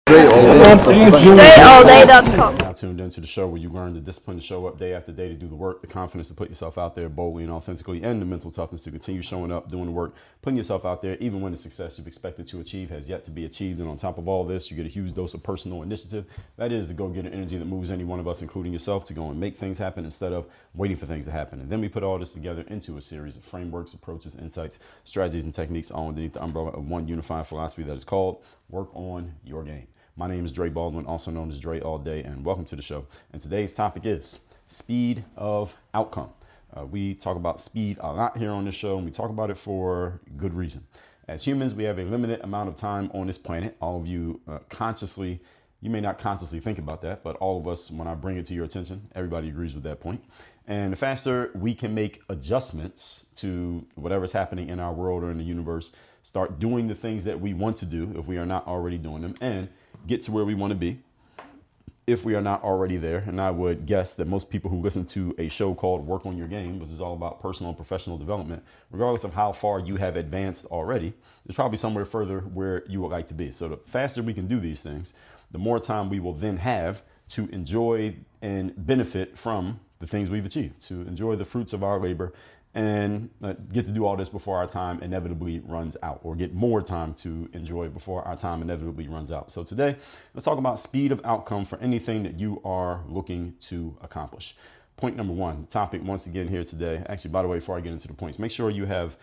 DreAllDay.com. Now tuned into the show where you learn the discipline to show up day after day to do the work, the confidence to put yourself out there boldly and authentically, and the mental toughness to continue showing up, doing the work, putting yourself out there, even when the success you've expected to achieve has yet to be achieved. And on top of all this, you get a huge dose of personal initiative. That is the go-getter energy that moves any one of us, including yourself, to go and make things happen instead of waiting for things to happen. And then we put all this together into a series of frameworks, approaches, insights, strategies, and techniques all underneath the umbrella of one unified philosophy that is called Work on Your Game. My name is Dre Baldwin, also known as Dre All Day, and welcome to the show. And today's topic is speed of outcome. We talk about speed a lot here on this show, and we talk about it for good reason. As humans, we have a limited amount of time on this planet. All of you consciously, you may not consciously think about that, but all of us, when I bring it to your attention, everybody agrees with that point. And the faster we can make adjustments to whatever's happening in our world or in the universe, start doing the things that we want to do if we are not already doing them, and get to where we want to be if we are not already there. And I would guess that most people who listen to a show called Work on Your Game, which is all about personal and professional development, regardless of how far you have advanced already, there's probably somewhere further where you would like to be. So the faster we can do these things, the more time we will then have to enjoy and benefit from the things we've achieved, to enjoy the fruits of our labor, and get to do all this before our time inevitably runs out, or get more time to enjoy before our time inevitably runs out. So today, let's talk about speed of outcome for anything that you are looking to accomplish. Point number one, the topic once again here today. Actually, by the way, before I get into the points, make sure you have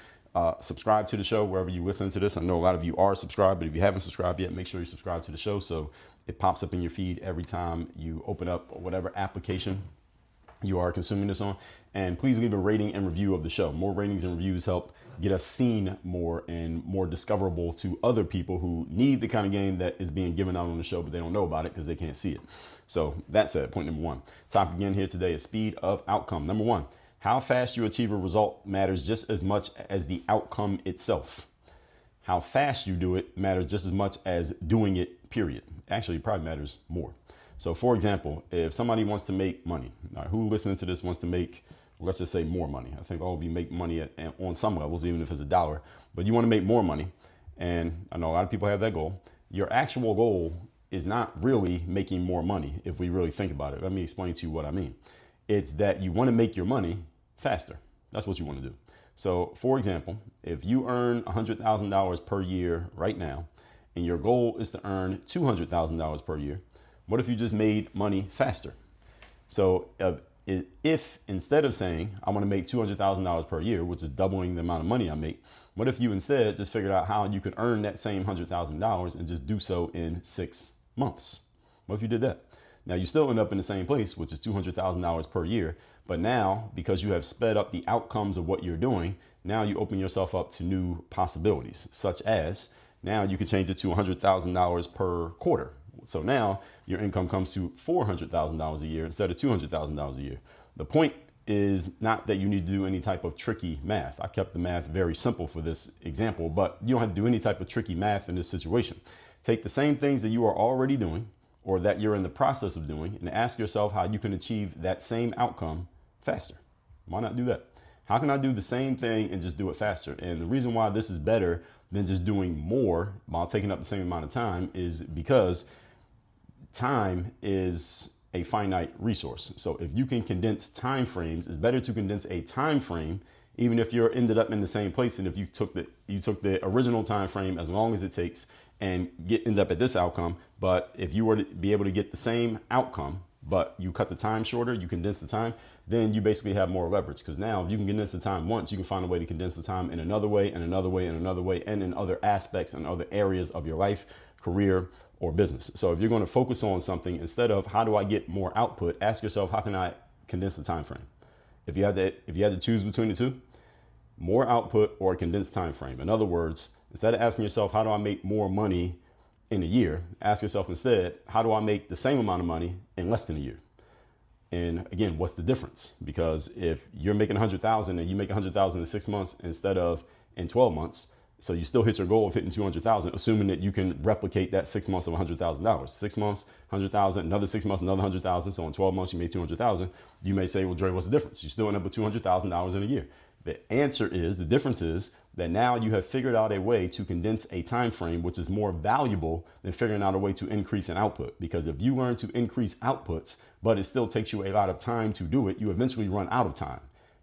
subscribed to the show wherever you listen to this. I know a lot of you are subscribed, but if you haven't subscribed yet, make sure you subscribe to the show so it pops up in your feed every time you open up whatever application you are consuming this on. And please leave a rating and review of the show. More ratings and reviews help get us seen more and more discoverable to other people who need the kind of game that is being given out on the show, but they don't know about it because they can't see it. So that said, point number one, topic again here today is speed of outcome. Number one, how fast you achieve a result matters just as much as the outcome itself. How fast you do it matters just as much as doing it, period. Actually, it probably matters more. So for example, if somebody wants to make money, who listening to this wants to make, let's just say, more money. I think all of you make money on some levels, even if it's $1, but you want to make more money. And I know a lot of people have that goal. Your actual goal is not really making more money. If we really think about it, let me explain to you what I mean. It's that you want to make your money faster. That's what you want to do. So for example, if you earn $100,000 per year right now, and your goal is to earn $200,000 per year, what if you just made money faster? So if instead of saying, I want to make $200,000 per year, which is doubling the amount of money I make, what if you instead just figured out how you could earn that same $100,000 and just do so in 6 months? What if you did that? Now you still end up in the same place, which is $200,000 per year. But now, because you have sped up the outcomes of what you're doing, now you open yourself up to new possibilities, such as now you could change it to $100,000 per quarter. So now your income comes to $400,000 a year instead of $200,000 a year. The point is not that you need to do any type of tricky math. I kept the math very simple for this example, but you don't have to do any type of tricky math in this situation. Take the same things that you are already doing or that you're in the process of doing and ask yourself how you can achieve that same outcome faster. Why not do that? How can I do the same thing and just do it faster? And the reason why this is better than just doing more while taking up the same amount of time is because time is a finite resource. So if you can condense time frames, it's better to condense a time frame, even if you're ended up in the same place. And if you took the original time frame as long as it takes and end up at this outcome. But if you were to be able to get the same outcome, but you cut the time shorter, you condense the time, then you basically have more leverage. Because now if you can condense the time once, you can find a way to condense the time in another way and another way and another way and in other aspects and other areas of your life, career, or business. So if you're going to focus on something, instead of how do I get more output, ask yourself, how can I condense the time frame? If you had to choose between the two, more output or a condensed time frame. In other words, instead of asking yourself, how do I make more money in a year, ask yourself instead, how do I make the same amount of money in less than a year? And again, what's the difference? Because if you're making 100,000 and you make 100,000 in 6 months instead of in 12 months, so you still hit your goal of hitting 200,000, assuming that you can replicate that 6 months of $100,000. 6 months, 100,000, another 6 months, another 100,000. So in 12 months, you made 200,000. You may say, well, Dre, what's the difference? You still end up with $200,000 in a year. The answer is, the difference is that now you have figured out a way to condense a time frame, which is more valuable than figuring out a way to increase an output. Because if you learn to increase outputs, but it still takes you a lot of time to do it, you eventually run out of time.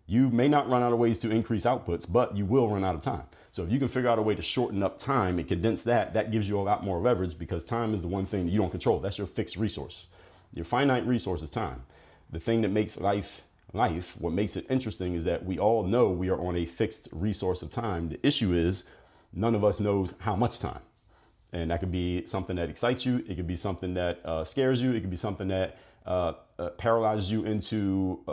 You may not run out of ways to increase outputs, but you will run out of time. So if you can figure out a way to shorten up time and condense that, that gives you a lot more leverage, because time is the one thing that you don't control. That's your fixed resource. Your finite resource is time. The thing that makes life, what makes it interesting, is that we all know we are on a fixed resource of time. The issue is none of us knows how much time. And that could be something that excites you. It could be something that scares you. It could be something that paralyzes you into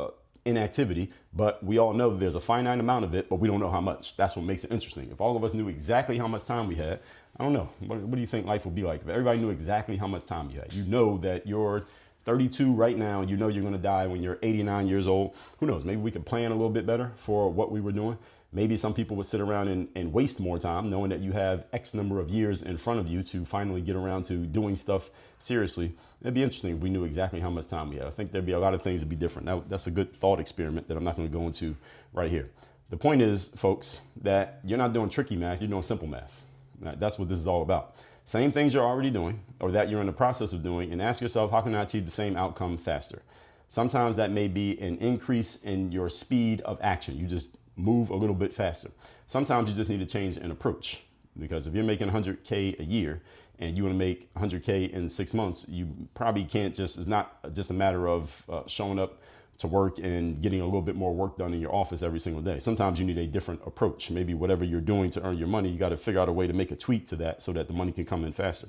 inactivity. But we all know that there's a finite amount of it, but we don't know how much. That's what makes it interesting. If all of us knew exactly how much time we had, I don't know. What do you think life would be like if everybody knew exactly how much time you had? You know that you're 32 right now, and you know you're going to die when you're 89 years old. Who knows? Maybe we could plan a little bit better for what we were doing. Maybe some people would sit around and waste more time knowing that you have X number of years in front of you to finally get around to doing stuff seriously. It'd be interesting if we knew exactly how much time we had. I think there'd be a lot of things that'd be different. Now, that's a good thought experiment that I'm not going to go into right here. The point is, folks, that you're not doing tricky math, you're doing simple math. That's what this is all about. Same things you're already doing or that you're in the process of doing, and ask yourself, how can I achieve the same outcome faster? Sometimes that may be an increase in your speed of action. You just move a little bit faster. Sometimes you just need to change an approach, because if you're making 100K a year and you want to make 100K in 6 months, you probably can't just, it's not just a matter of showing up to work and getting a little bit more work done in your office every single day. Sometimes you need a different approach. Maybe whatever you're doing to earn your money, you got to figure out a way to make a tweak to that so that the money can come in faster.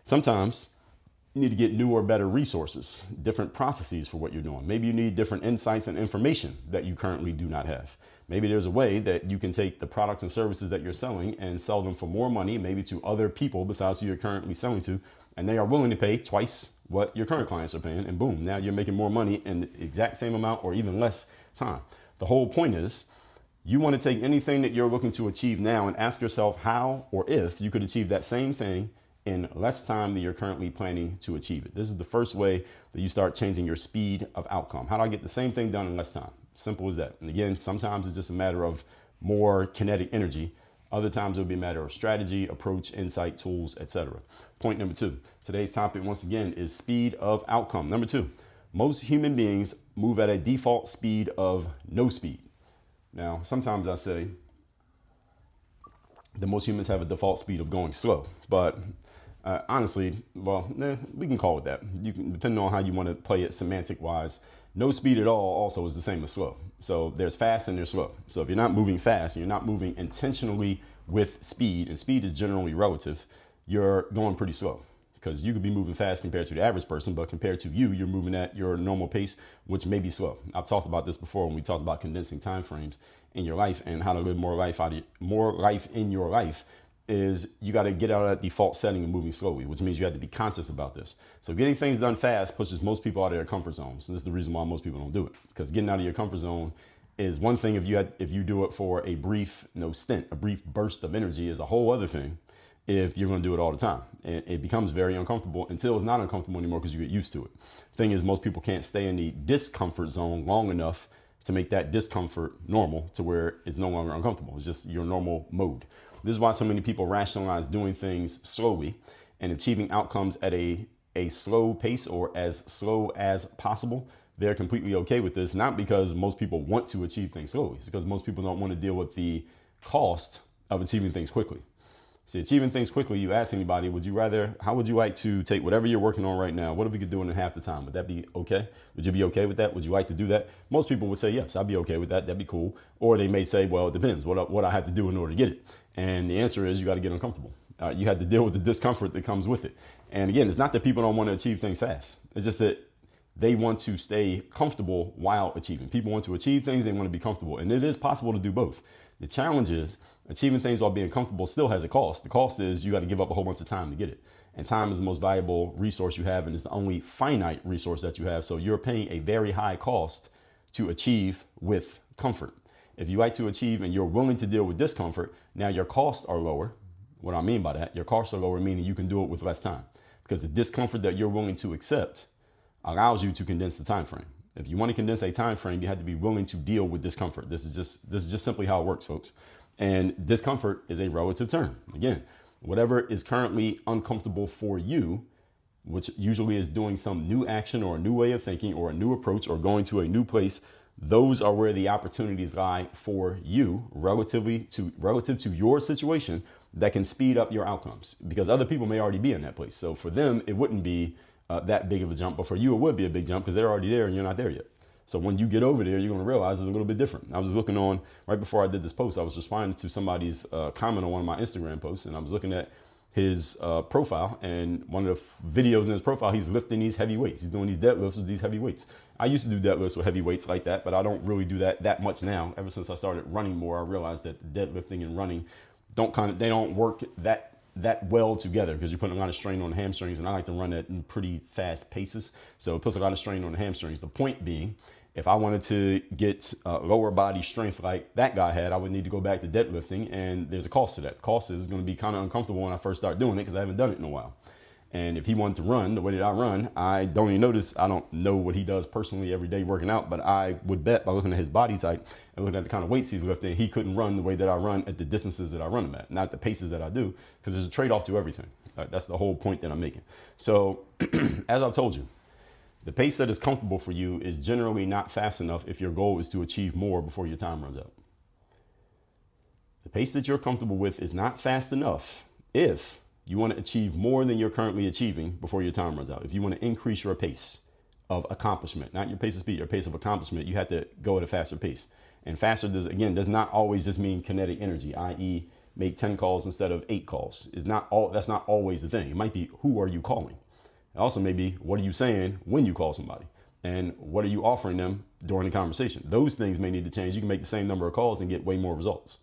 Sometimes you need to get new or better resources, different processes for what you're doing. Maybe you need different insights and information that you currently do not have. Maybe there's a way that you can take the products and services that you're selling and sell them for more money, maybe to other people besides who you're currently selling to, and they are willing to pay twice what your current clients are paying, and boom, now you're making more money in the exact same amount or even less time. The whole point is, you want to take anything that you're looking to achieve now and ask yourself how or if you could achieve that same thing in less time than you're currently planning to achieve it. This is the first way that you start changing your speed of outcome. How do I get the same thing done in less time? Simple as that. And again, sometimes it's just a matter of more kinetic energy. Other times it'll be a matter of strategy, approach, insight, tools, etc. Point number 2. Today's topic, once again, is speed of outcome. Number 2, most human beings move at a default speed of no speed. Now, sometimes I say that most humans have a default speed of going slow, but honestly, well, we can call it that. You can, depending on how you want to play it semantic wise. No speed at all also is the same as slow. So there's fast and there's slow. So if you're not moving fast, and you're not moving intentionally with speed, and speed is generally relative, you're going pretty slow, because you could be moving fast compared to the average person, but compared to you, you're moving at your normal pace, which may be slow. I've talked about this before when we talked about condensing time frames in your life and how to live more life in your life. Is you got to get out of that default setting and moving slowly, which means you have to be conscious about this. So getting things done fast pushes most people out of their comfort zone. So this is the reason why most people don't do it, because getting out of your comfort zone is one thing. If you do it for a brief a brief burst of energy, is a whole other thing if you're going to do it all the time. And it becomes very uncomfortable until it's not uncomfortable anymore, because you get used to it. Thing is, most people can't stay in the discomfort zone long enough to make that discomfort normal to where it's no longer uncomfortable. It's just your normal mode. This is why so many people rationalize doing things slowly and achieving outcomes at a slow pace, or as slow as possible. They're completely okay with this, not because most people want to achieve things slowly. It's because most people don't want to deal with the cost of achieving things quickly. See, achieving things quickly, you ask anybody, how would you like to take whatever you're working on right now? What if we could do it in half the time? Would that be okay? Would you be okay with that? Would you like to do that? Most people would say, yes, I'd be okay with that. That'd be cool. Or they may say, well, it depends what I have to do in order to get it. And the answer is, you got to get uncomfortable. You have to deal with the discomfort that comes with it. And again, it's not that people don't want to achieve things fast. It's just that they want to stay comfortable while achieving. People want to achieve things, they want to be comfortable. And it is possible to do both. The challenge is achieving things while being comfortable still has a cost. The cost is you got to give up a whole bunch of time to get it. And time is the most valuable resource you have, and it's the only finite resource that you have. So you're paying a very high cost to achieve with comfort. If you like to achieve and you're willing to deal with discomfort, now your costs are lower. What I mean by that, your costs are lower, meaning you can do it with less time, because the discomfort that you're willing to accept allows you to condense the time frame. If you want to condense a time frame, you have to be willing to deal with discomfort. This is just simply how it works, folks. And discomfort is a relative term. Again, whatever is currently uncomfortable for you, which usually is doing some new action or a new way of thinking or a new approach or going to a new place, those are where the opportunities lie for you relative to your situation that can speed up your outcomes, because other people may already be in that place. So for them, it wouldn't be that big of a jump, but for you, it would be a big jump because they're already there and you're not there yet. So when you get over there, you're going to realize it's a little bit different. I was just looking on, right before I did this post, I was responding to somebody's comment on one of my Instagram posts, and I was looking at his profile, and one of the videos in his profile, he's lifting these heavy weights. He's doing these deadlifts with these heavy weights. I used to do deadlifts with heavy weights like that, but I don't really do that much now. Ever since I started running more, I realized that deadlifting and running they don't work that well together, because you're putting a lot of strain on the hamstrings, and I like to run at pretty fast paces. So it puts a lot of strain on the hamstrings. The point being, if I wanted to get lower body strength like that guy had, I would need to go back to deadlifting, and there's a cost to that. The cost is going to be kind of uncomfortable when I first start doing it, because I haven't done it in a while. And if he wanted to run the way that I run, I don't even notice. I don't know what he does personally every day working out, but I would bet by looking at his body type and looking at the kind of weights he's lifting, he couldn't run the way that I run at the distances that I run him at, not the paces that I do, because there's a trade-off to everything. That's the whole point that I'm making. So as I've told you, the pace that is comfortable for you is generally not fast enough if your goal is to achieve more before your time runs out. The pace that you're comfortable with is not fast enough if you want to achieve more than you're currently achieving before your time runs out. If you want to increase your pace of accomplishment, not your pace of speed, your pace of accomplishment, you have to go at a faster pace. And faster does not always just mean kinetic energy, i.e. make 10 calls instead of 8 calls. That's not always the thing. It might be, who are you calling? It also may be, what are you saying when you call somebody? And what are you offering them during the conversation? Those things may need to change. You can make the same number of calls and get way more results.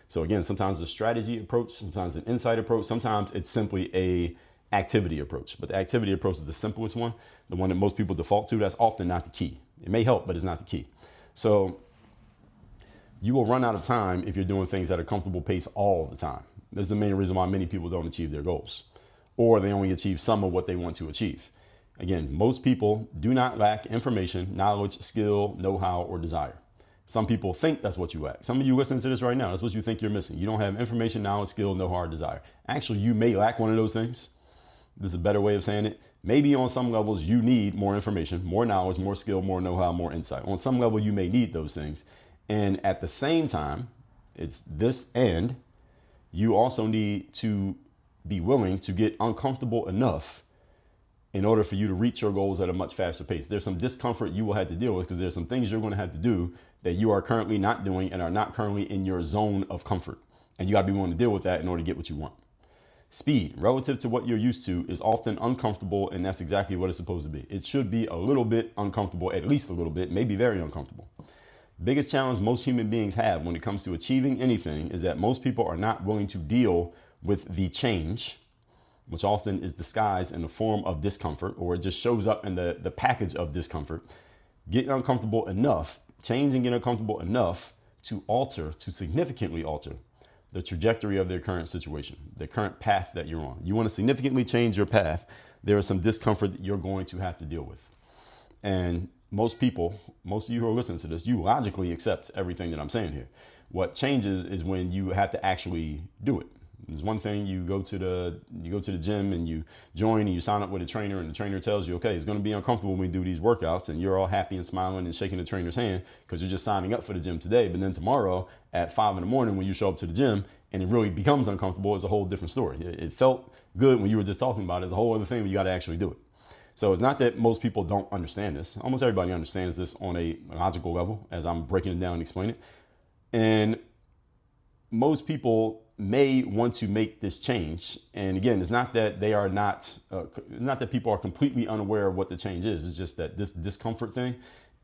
So again, sometimes a strategy approach, sometimes an insight approach, sometimes it's simply a activity approach. But the activity approach is the simplest one, the one that most people default to. That's often not the key. It may help, but it's not the key. So you will run out of time if you're doing things at a comfortable pace all the time. That's the main reason why many people don't achieve their goals, or they only achieve some of what they want to achieve. Again, most people do not lack information, knowledge, skill, know-how, or desire. Some people think that's what you lack. Some of you listening to this right now, that's what you think you're missing. You don't have information, knowledge, skill, know-how, or desire. Actually, you may lack one of those things. This is a better way of saying it. Maybe on some levels you need more information, more knowledge, more skill, more know-how, more insight. On some level you may need those things. And at the same time, it's this, and you also need to be willing to get uncomfortable enough in order for you to reach your goals at a much faster pace. There's some discomfort you will have to deal with, because there's some things you're going to have to do that you are currently not doing and are not currently in your zone of comfort. And you got to be willing to deal with that in order to get what you want. Speed, relative to what you're used to, is often uncomfortable, and that's exactly what it's supposed to be. It should be a little bit uncomfortable, at least a little bit, maybe very uncomfortable. Biggest challenge most human beings have when it comes to achieving anything is that most people are not willing to deal with the change, which often is disguised in the form of discomfort, or it just shows up in the package of discomfort. Getting uncomfortable enough, change and get uncomfortable enough to significantly alter the trajectory of their current situation, the current path that you're on. You want to significantly change your path, there is some discomfort that you're going to have to deal with. And most of you who are listening to this, you logically accept everything that I'm saying here. What changes is when you have to actually do it. There's one thing, you go to the gym and you join and you sign up with a trainer, and the trainer tells you, okay, it's going to be uncomfortable when we do these workouts, and you're all happy and smiling and shaking the trainer's hand because you're just signing up for the gym today. But then tomorrow at 5 a.m. when you show up to the gym and it really becomes uncomfortable, it's a whole different story. It felt good when you were just talking about it. It's a whole other thing when you got to actually do it. So it's not that most people don't understand this. Almost everybody understands this on a logical level as I'm breaking it down and explaining it. And most people may want to make this change. And again, it's not that they are not that people are completely unaware of what the change is. It's just that this discomfort thing,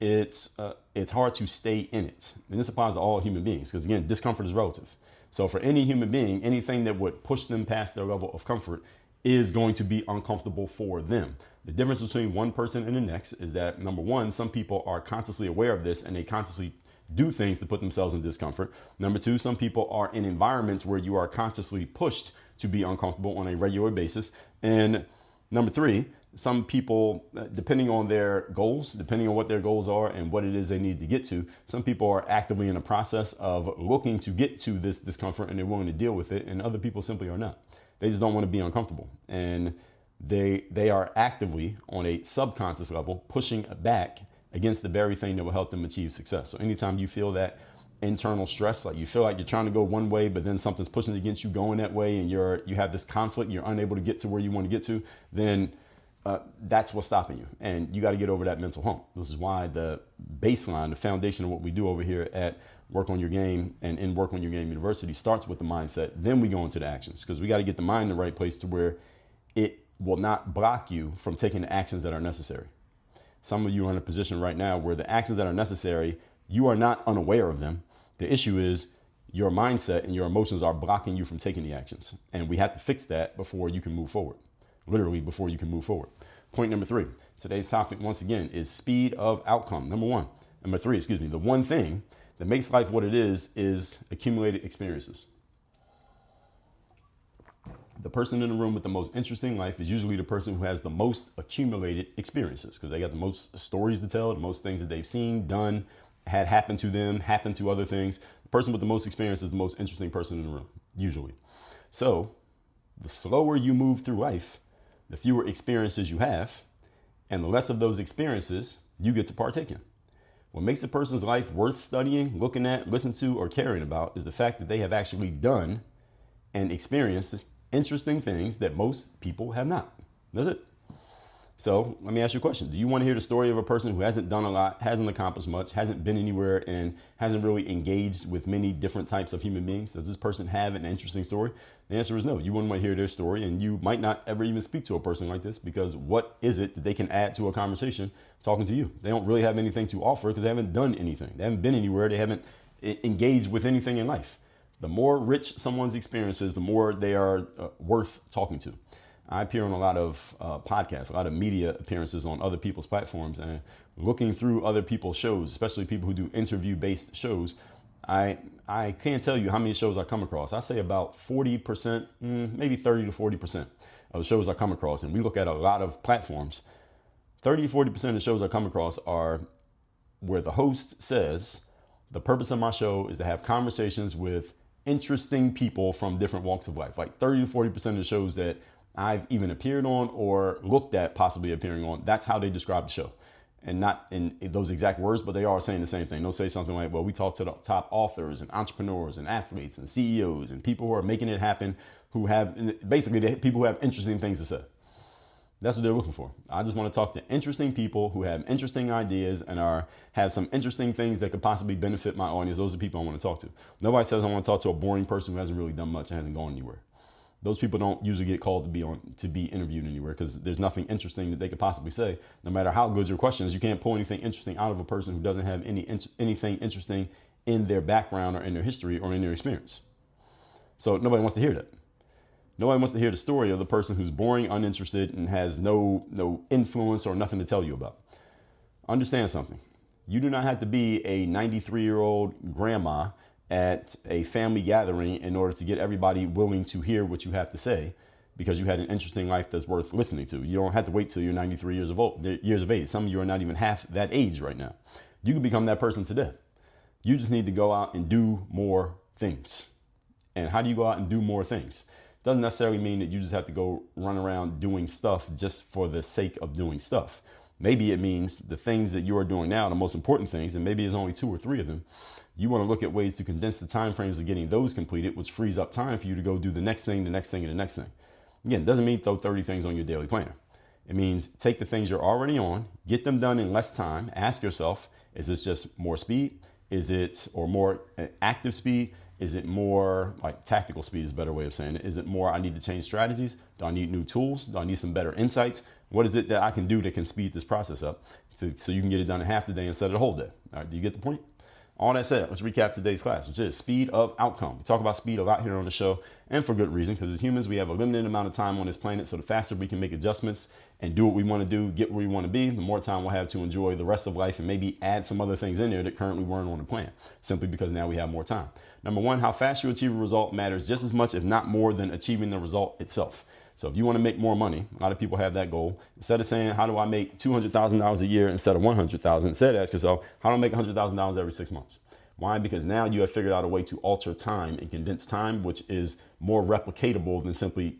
it's hard to stay in it. And this applies to all human beings, because again, discomfort is relative. So for any human being, anything that would push them past their level of comfort is going to be uncomfortable for them. The difference between one person and the next is that, number one, some people are consciously aware of this and they consciously do things to put themselves in discomfort. Number two, some people are in environments where you are consciously pushed to be uncomfortable on a regular basis. And number three, Some people, depending on their goals, depending on what their goals are and what it is they need to get to, some people are actively in the process of looking to get to this discomfort and they're willing to deal with it, and other people simply are not. They just don't want to be uncomfortable, and they are actively on a subconscious level pushing back against the very thing that will help them achieve success. So anytime you feel that internal stress, like you feel like you're trying to go one way, but then something's pushing against you going that way, and you have this conflict, you're unable to get to where you want to get to, then that's what's stopping you. And you got to get over that mental hump. This is why the baseline, the foundation of what we do over here at Work on Your Game and in Work on Your Game University starts with the mindset. Then we go into the actions, because we got to get the mind in the right place to where it will not block you from taking the actions that are necessary. Some of you are in a position right now where the actions that are necessary, you are not unaware of them. The issue is your mindset and your emotions are blocking you from taking the actions. And we have to fix that before you can move forward. Literally before you can move forward. Point number 3, today's topic once again is speed of outcome. Number 3, the one thing that makes life what it is accumulated experiences. The person in the room with the most interesting life is usually the person who has the most accumulated experiences, because they got the most stories to tell, the most things that they've seen, done, had happened to them, happened to other things. The person with the most experience is the most interesting person in the room, usually. So the slower you move through life, the fewer experiences you have, and the less of those experiences you get to partake in. What makes a person's life worth studying, looking at, listening to, or caring about is the fact that they have actually done and experienced interesting things that most people have not. That's it. So let me ask you a question. Do you want to hear the story of a person who hasn't done a lot, hasn't accomplished much, hasn't been anywhere, and hasn't really engaged with many different types of human beings? Does this person have an interesting story? The answer is no. You wouldn't want to hear their story, and you might not ever even speak to a person like this, because what is it that they can add to a conversation talking to you? They don't really have anything to offer because they haven't done anything. They haven't been anywhere. They haven't engaged with anything in life. The more rich someone's experiences, the more they are worth talking to. I appear on a lot of podcasts, a lot of media appearances on other people's platforms, and looking through other people's shows, especially people who do interview-based shows, I can't tell you how many shows I come across. I say about 40%, maybe 30 to 40% of the shows I come across, and we look at a lot of platforms. 30 to 40% of the shows I come across are where the host says, the purpose of my show is to have conversations with interesting people from different walks of life. Like 30 to 40% of the shows that I've even appeared on or looked at possibly appearing on, that's how they describe the show. And not in those exact words, but they are saying the same thing. They'll say something like, well, we talk to the top authors and entrepreneurs and athletes and CEOs and people who are making it happen, who have, basically people who have interesting things to say. That's what they're looking for. I just want to talk to interesting people who have interesting ideas and have some interesting things that could possibly benefit my audience. Those are the people I want to talk to. Nobody says I want to talk to a boring person who hasn't really done much and hasn't gone anywhere. Those people don't usually get called to be interviewed anywhere, because there's nothing interesting that they could possibly say. No matter how good your question is, you can't pull anything interesting out of a person who doesn't have anything interesting in their background or in their history or in their experience. So nobody wants to hear that. Nobody wants to hear the story of the person who's boring, uninterested, and has no influence or nothing to tell you about. Understand something. You do not have to be a 93-year-old grandma at a family gathering in order to get everybody willing to hear what you have to say, because you had an interesting life that's worth listening to. You don't have to wait till you're 93 years of age. Some of you are not even half that age right now. You can become that person today. You just need to go out and do more things. And how do you go out and do more things? Doesn't necessarily mean that you just have to go run around doing stuff just for the sake of doing stuff. Maybe it means the things that you are doing now, the most important things, and maybe there's only 2 or 3 of them. You want to look at ways to condense the time frames of getting those completed, which frees up time for you to go do the next thing, the next thing, and the next thing. Again, it doesn't mean throw 30 things on your daily planner. It means take the things you're already on, get them done in less time. Ask yourself, is this just more speed? Is it, or more active speed? Is it more like tactical speed is a better way of saying it? Is it more I need to change strategies? Do I need new tools? Do I need some better insights? What is it that I can do that can speed this process up so you can get it done in half the day instead of the whole day? All right, do you get the point? All that said, let's recap today's class, which is speed of outcome. We talk about speed a lot here on the show, and for good reason, because as humans, we have a limited amount of time on this planet. So the faster we can make adjustments and do what we want to do, get where we want to be, the more time we'll have to enjoy the rest of life and maybe add some other things in there that currently weren't on the plan, simply because now we have more time. Number 1, how fast you achieve a result matters just as much, if not more, than achieving the result itself. So if you want to make more money, a lot of people have that goal. Instead of saying, how do I make $200,000 a year instead of $100,000, instead ask yourself, how do I make $100,000 every 6 months? Why? Because now you have figured out a way to alter time and condense time, which is more replicatable than simply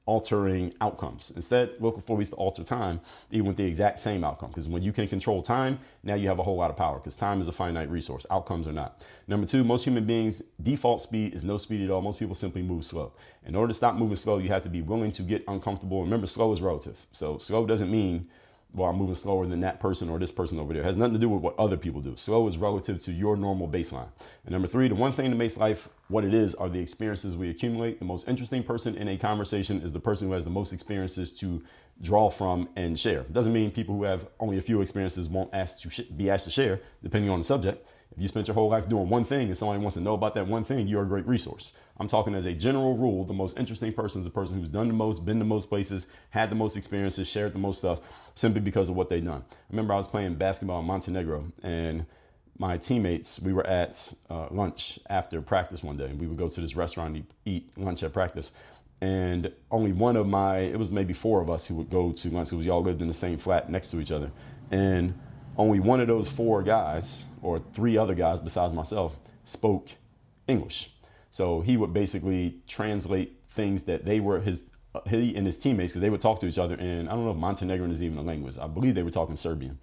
altering outcomes. Instead, look for ways to alter time, even with the exact same outcome. Because when you can control time, now you have a whole lot of power, because time is a finite resource. Outcomes are not. Number two, most human beings' default speed is no speed at all. Most people simply move slow. In order to stop moving slow, you have to be willing to get uncomfortable. Remember, slow is relative. So slow doesn't mean, well, I'm moving slower than that person or this person over there. It has nothing to do with what other people do. Slow is relative to your normal baseline. And number three, the one thing that makes life what it is are the experiences we accumulate. The most interesting person in a conversation is the person who has the most experiences to draw from and share. It doesn't mean people who have only a few experiences won't be asked to share, depending on the subject. If you spent your whole life doing one thing and somebody wants to know about that one thing, you're a great resource. I'm talking as a general rule, the most interesting person is the person who's done the most, been the most places, had the most experiences, shared the most stuff, simply because of what they've done. I remember I was playing basketball in Montenegro, and my teammates, we were at lunch after practice one day, and we would go to this restaurant and eat lunch at practice. And only one of it was maybe four of us who would go to lunch, because we all lived in the same flat next to each other. And only one of those four guys, or three other guys besides myself, spoke English. So he would basically translate things that he and his teammates, because they would talk to each other in, I don't know if Montenegrin is even a language. I believe they were talking Serbian.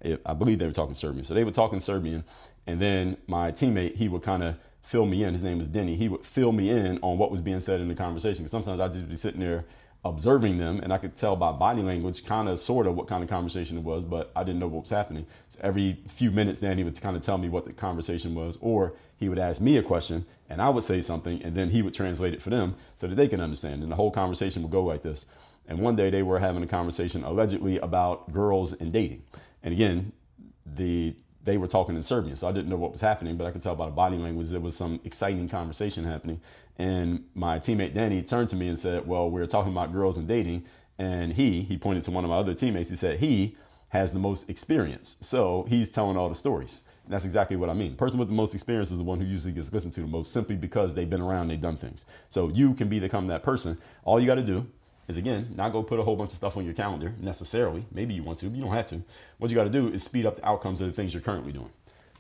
So they would talk in Serbian. And then my teammate, he would kind of fill me in. His name is Denny. He would fill me in on what was being said in the conversation. Because sometimes I'd just be sitting there observing them, and I could tell by body language kind of sort of what kind of conversation it was, but I didn't know what was happening. So every few minutes then he would kind of tell me what the conversation was, or he would ask me a question and I would say something, and then he would translate it for them so that they can understand. And the whole conversation would go like this. And one day they were having a conversation allegedly about girls and dating. And again, they were talking in Serbian, so I didn't know what was happening, but I could tell by the body language there was some exciting conversation happening. And my teammate Danny turned to me and said, well, we were talking about girls and dating, and he pointed to one of my other teammates. He said he has the most experience, so he's telling all the stories. And that's exactly what I mean. The person with the most experience is the one who usually gets listened to the most, simply because they've been around, they've done things. So you can become that person. All you got to do is, again, not go put a whole bunch of stuff on your calendar necessarily. Maybe you want to, but you don't have to. What you got to do is speed up the outcomes of the things you're currently doing.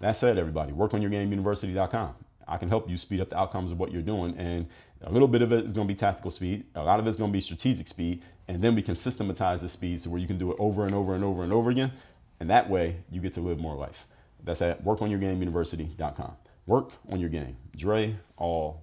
That said, everybody, workonyourgameuniversity.com. I can help you speed up the outcomes of what you're doing. And a little bit of it is going to be tactical speed. A lot of it's going to be strategic speed. And then we can systematize the speed so where you can do it over and over and over and over again. And that way you get to live more life. That's at workonyourgameuniversity.com. Work on your game. Dre all